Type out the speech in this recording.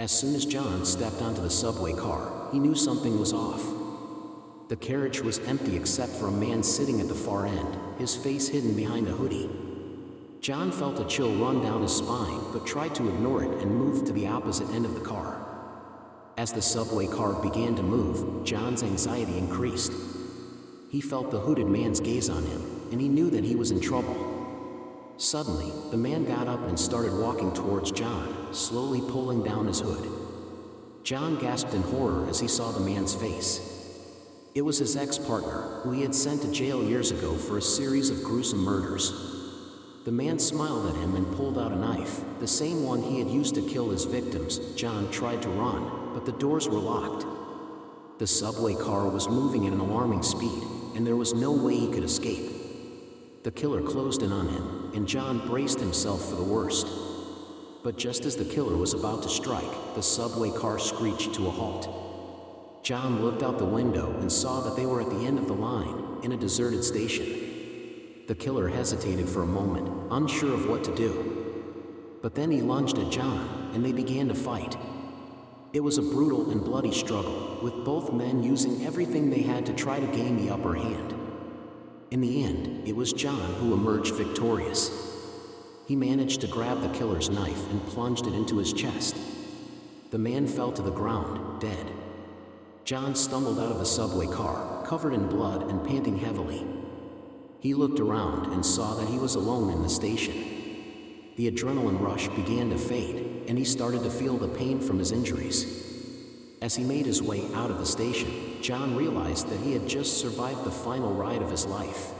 As soon as John stepped onto the subway car, he knew something was off. The carriage was empty except for a man sitting at the far end, his face hidden behind a hoodie. John felt a chill run down his spine but tried to ignore it and moved to the opposite end of the car. As the subway car began to move, John's anxiety increased. He felt the hooded man's gaze on him, and he knew that he was in trouble. Suddenly, the man got up and started walking towards John, slowly pulling down his hood. John gasped in horror as he saw the man's face. It was his ex-partner, who he had sent to jail years ago for a series of gruesome murders. The man smiled at him and pulled out a knife, the same one he had used to kill his victims. John tried to run, but the doors were locked. The subway car was moving at an alarming speed, and there was no way he could escape. The killer closed in on him, and John braced himself for the worst. But just as the killer was about to strike, the subway car screeched to a halt. John looked out the window and saw that they were at the end of the line, in a deserted station. The killer hesitated for a moment, unsure of what to do. But then he lunged at John, and they began to fight. It was a brutal and bloody struggle, with both men using everything they had to try to gain the upper hand. In the end, it was John who emerged victorious. He managed to grab the killer's knife and plunged it into his chest. The man fell to the ground, dead. John stumbled out of the subway car, covered in blood and panting heavily. He looked around and saw that he was alone in the station. The adrenaline rush began to fade, and he started to feel the pain from his injuries. As he made his way out of the station, John realized that he had just survived the final ride of his life.